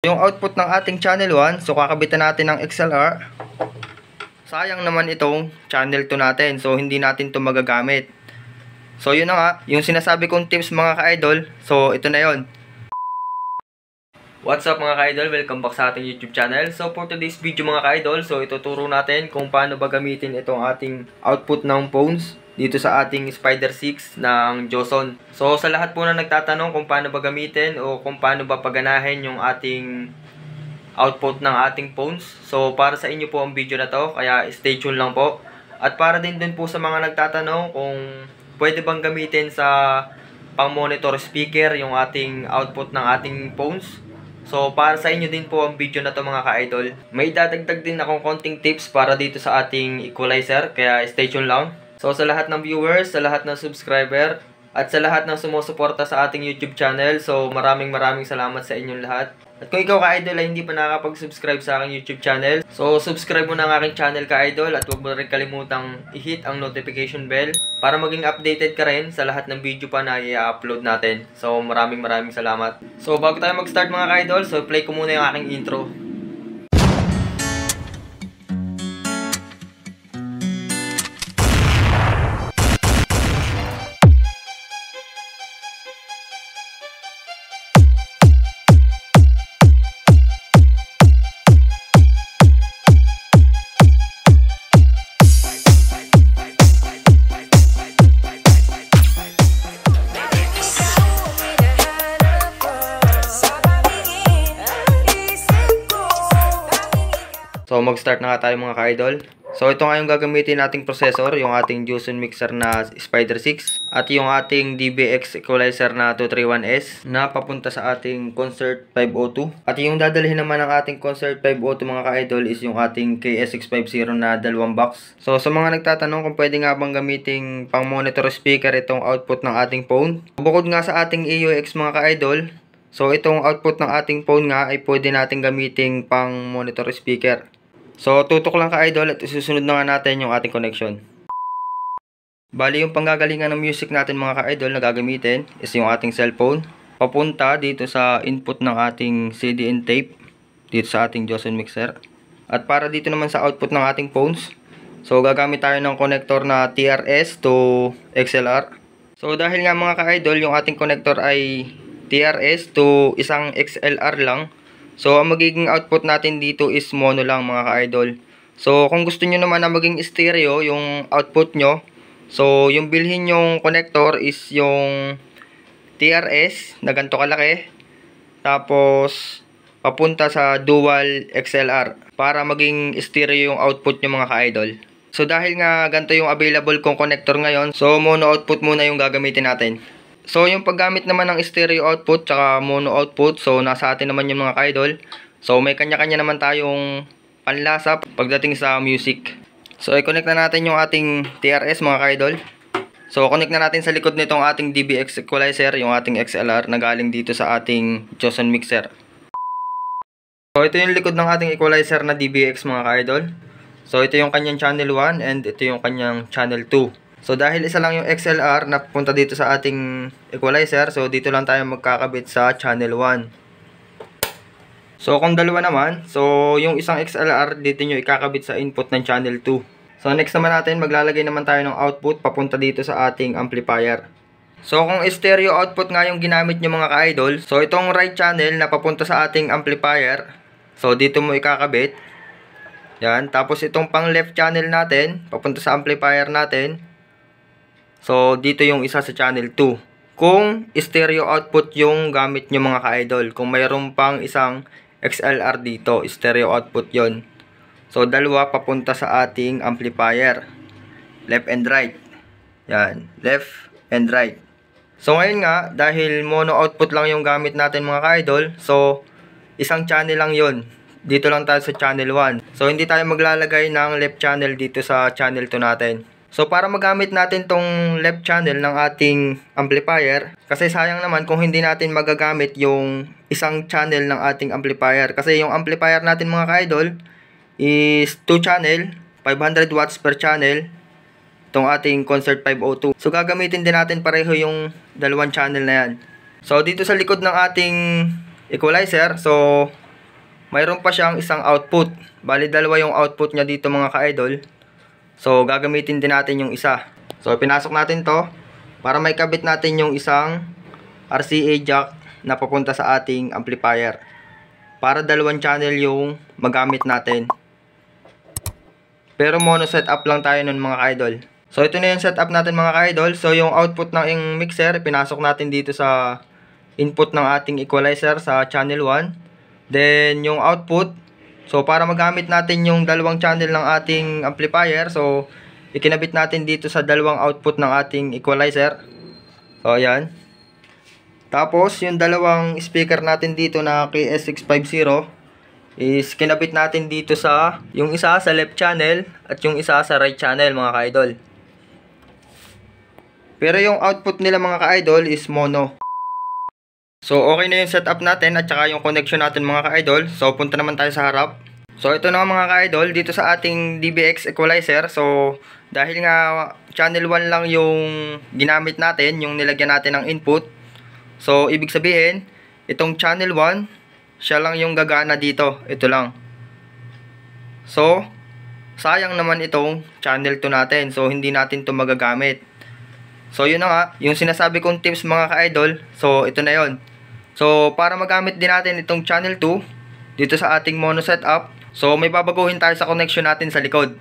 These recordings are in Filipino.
Yung output ng ating channel 1, so kakabitan natin ng XLR. Sayang naman itong channel 2 natin, so hindi natin ito magagamit. So yun na nga, yung sinasabi kong tips mga ka-idol, so ito na yon. What's up mga ka-idol, welcome back sa ating YouTube channel. So for today's video mga ka-idol, so ituturo natin kung paano ba gamitin itong ating output ng phones dito sa ating Spider 6 ng Joson. So sa lahat po na nagtatanong kung paano ba gamitin o kung paano ba paganahin yung ating output ng ating phones, so para sa inyo po ang video na to, kaya stay tuned lang po. At para din dun po sa mga nagtatanong kung pwede bang gamitin sa pang monitor speaker yung ating output ng ating phones, so para sa inyo din po ang video na to mga ka-idol. May dadagdag din akong konting tips para dito sa ating equalizer, kaya stay tuned lang. So sa lahat ng viewers, sa lahat ng subscriber, at sa lahat ng sumusuporta sa ating YouTube channel, so maraming salamat sa inyong lahat. At kung ikaw ka-idol ay hindi pa nakakapag-subscribe sa aking YouTube channel, so subscribe mo na ang aking channel ka-idol at huwag mo rin kalimutang i-hit ang notification bell para maging updated ka rin sa lahat ng video pa na i-upload natin. So maraming salamat. So bago tayo mag-start mga ka-idol, so play ko muna yung aking intro. So mag-start na nga tayo mga ka-idol. So ito nga yung gagamitin nating processor, yung ating Joson mixer na Spider 6 at yung ating DBX equalizer na 231S na papunta sa ating Concert 502. At yung dadalhin naman ng ating Concert 502 mga ka-idol is yung ating KS650 na dalawang box. So sa mga nagtatanong kung pwede nga bang gamiting pang monitor speaker itong output ng ating phone, bukod nga sa ating AUX mga ka-idol, so itong output ng ating phone nga ay pwede natin gamiting pang monitor speaker. So, tutok lang ka-idol at isusunod na nga natin yung ating connection. Bali, yung panggagalingan ng music natin mga ka-idol na gagamitin is yung ating cellphone. Papunta dito sa input ng ating CD and tape, dito sa ating Joson mixer. At para dito naman sa output ng ating phones, so gagamit tayo ng connector na TRS to XLR. So, dahil nga mga ka-idol, yung ating connector ay TRS to isang XLR lang, so ang magiging output natin dito is mono lang mga ka-idol. So kung gusto nyo naman na maging stereo yung output nyo, so yung bilhin yung connector is yung TRS na ganito kalaki, tapos papunta sa dual XLR para maging stereo yung output nyo mga ka-idol. So dahil nga ganito yung available kong connector ngayon, so mono output muna yung gagamitin natin. So yung paggamit naman ng stereo output tsaka mono output, so nasa atin naman yung mga ka-idol. So may kanya-kanya naman tayong panlasa pagdating sa music. So i-connect na natin yung ating TRS mga ka-idol. So connect na natin sa likod nitong ating DBX equalizer yung ating XLR na galing dito sa ating Joson mixer. So ito yung likod ng ating equalizer na DBX mga ka-idol. So ito yung kanyang channel 1 and ito yung kanyang channel 2. So dahil isa lang yung XLR na pupunta dito sa ating equalizer, so dito lang tayo magkakabit sa channel 1. So kung dalawa naman, so yung isang XLR dito nyo ikakabit sa input ng channel 2. So next naman natin, maglalagay naman tayo ng output papunta dito sa ating amplifier. So kung stereo output nga yung ginamit nyo mga ka-idol, so itong right channel na papunta sa ating amplifier, so dito mo ikakabit. Yan, tapos itong pang left channel natin, papunta sa amplifier natin, so dito yung isa sa channel 2. Kung stereo output yung gamit nyo mga ka-idol, kung mayroon pang isang XLR dito, stereo output yon. So dalawa papunta sa ating amplifier, left and right. Yan, left and right. So ngayon nga, dahil mono output lang yung gamit natin mga ka-idol, so isang channel lang yon. Dito lang tayo sa channel 1. So hindi tayo maglalagay ng left channel dito sa channel 2 natin. So para magamit natin tong left channel ng ating amplifier, kasi sayang naman kung hindi natin magagamit yung isang channel ng ating amplifier. Kasi yung amplifier natin mga ka-idol is 2 channel, 500 watts per channel, itong ating Concert 502. So gagamitin din natin pareho yung dalawang channel na yan. So dito sa likod ng ating equalizer, so mayroon pa siyang isang output. Bali, dalawa yung output niya dito mga ka-idol. So, gagamitin din natin yung isa. So, pinasok natin to para may kabit natin yung isang RCA jack na papunta sa ating amplifier. Para dalawang channel yung magamit natin. Pero mono setup lang tayo nun mga ka-idol. So, ito na yung setup natin mga ka-idol. So, yung output ng mixer, pinasok natin dito sa input ng ating equalizer sa channel 1. Then, yung output, so para magamit natin yung dalawang channel ng ating amplifier, so ikinabit natin dito sa dalawang output ng ating equalizer. So, ayan. Tapos, yung dalawang speaker natin dito na KS650 is kinabit natin dito sa, yung isa sa left channel at yung isa sa right channel mga ka-idol. Pero yung output nila mga ka-idol is mono. So, okay na yung setup natin at saka yung connection natin mga ka-idol. So, punta naman tayo sa harap. So, ito na mga ka-idol, dito sa ating DBX equalizer. So, dahil nga channel 1 lang yung ginamit natin, yung nilagyan natin ng input. So, ibig sabihin, itong channel 1, siya lang yung gagana dito. Ito lang. So, sayang naman itong channel 2 natin. So, hindi natin ito magagamit. So, yun na nga, yung sinasabi kong tips mga ka-idol. So, ito na yun. So, para magamit din natin itong channel 2 dito sa ating mono setup, so may babaguhin tayo sa connection natin sa likod.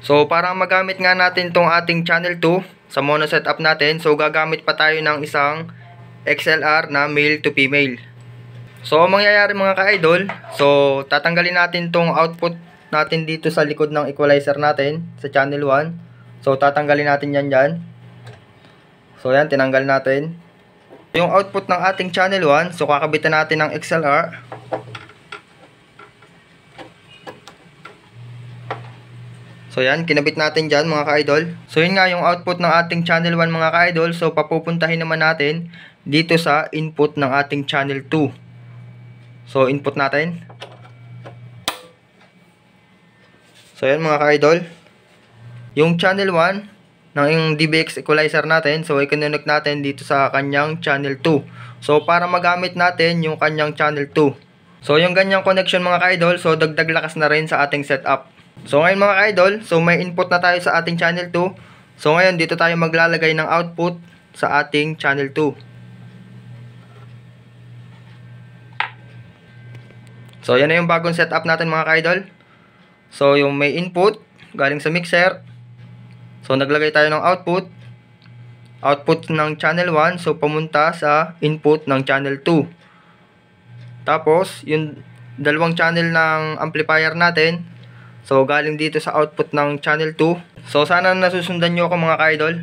So, para magamit nga natin itong ating channel 2 sa mono setup natin, so gagamit pa tayo ng isang XLR na male to female. So, ang mangyayari mga ka-idol, so tatanggalin natin itong output natin dito sa likod ng equalizer natin sa channel 1. So, tatanggalin natin yan dyan. So, yan, tinanggal natin. Yung output ng ating channel 1, so kakabitan natin ng XLR. So yan, kinabit natin dyan mga ka-idol. So yun nga yung output ng ating channel 1 mga ka-idol. So papupuntahin naman natin dito sa input ng ating channel 2. So input natin. So yan mga ka-idol. Yung channel 1 ng DBX equalizer natin, so i-connect natin dito sa kanyang channel 2. So para magamit natin yung kanyang channel 2. So yung ganyang connection mga ka-idol, so dagdag lakas na rin sa ating setup. So ngayon mga ka-idol, so may input na tayo sa ating channel 2. So ngayon dito tayo maglalagay ng output sa ating channel 2. So yan na yung bagong setup natin mga ka-idol. So yung may input galing sa mixer. So, naglagay tayo ng output. Output ng channel 1. So, pumunta sa input ng channel 2. Tapos, yung dalawang channel ng amplifier natin. So, galing dito sa output ng channel 2. So, sana nasusundan nyo ako mga ka-idol.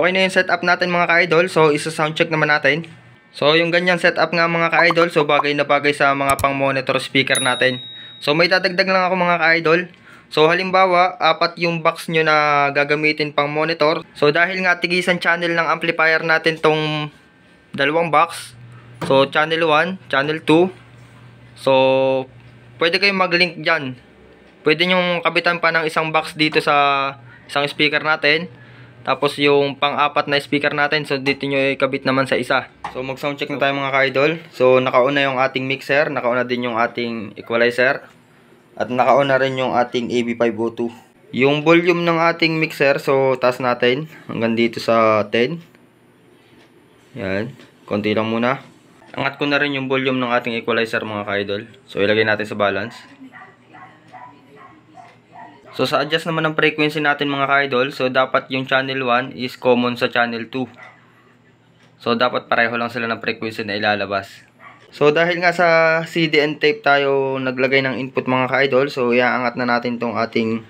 Okay na yung setup natin mga ka-idol. So, isa-soundcheck naman natin. So, yung ganyang setup nga mga ka-idol. So, bagay na bagay sa mga pang-monitor speaker natin. So, may dadagdag lang ako mga ka-idol. So, halimbawa, 4 yung box nyo na gagamitin pang monitor. So, dahil nga tigisan channel ng amplifier natin tong dalawang box. So, channel 1, channel 2. So, pwede kayong mag-link dyan. Pwede nyong kabitan pa ng isang box dito sa isang speaker natin. Tapos, yung pang-4 na speaker natin, so dito nyo ikabit naman sa isa. So, mag-soundcheck na tayo mga ka-idol. So, nakauna yung ating mixer. Nakauna din yung ating equalizer. At nakauna rin yung ating AB502. Yung volume ng ating mixer, so taas natin hanggang dito sa 10. Yan, konti lang muna. Angat ko na rin yung volume ng ating equalizer mga ka-idol. So ilagay natin sa balance. So sa adjust naman ng frequency natin mga ka-idol, so dapat yung channel 1 is common sa channel 2. So dapat pareho lang sila ng frequency na ilalabas. So dahil nga sa CDN tape tayo naglagay ng input mga ka-idol, so iaangat na natin tong ating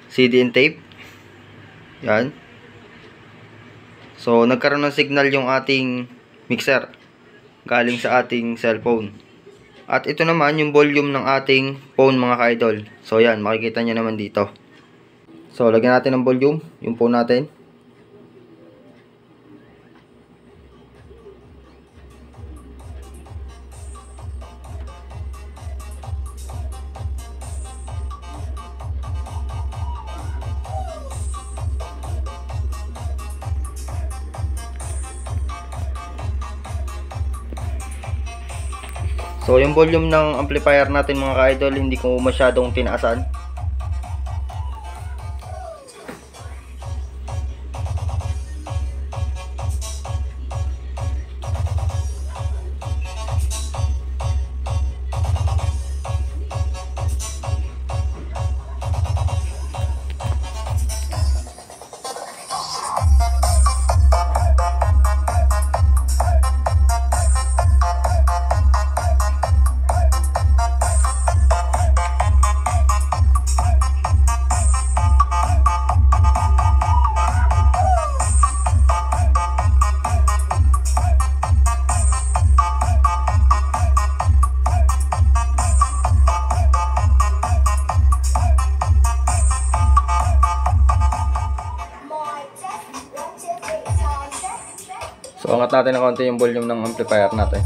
CDN tape. Yan. So nagkaroon ng signal yung ating mixer galing sa ating cellphone. At ito naman yung volume ng ating phone mga ka-idol. So yan, makikita nyo naman dito. So lagyan natin ng volume yung phone natin. So yung volume ng amplifier natin mga ka-idol, hindi ko masyadong tinaasan. So angat natin ng konti yung volume ng amplifier natin.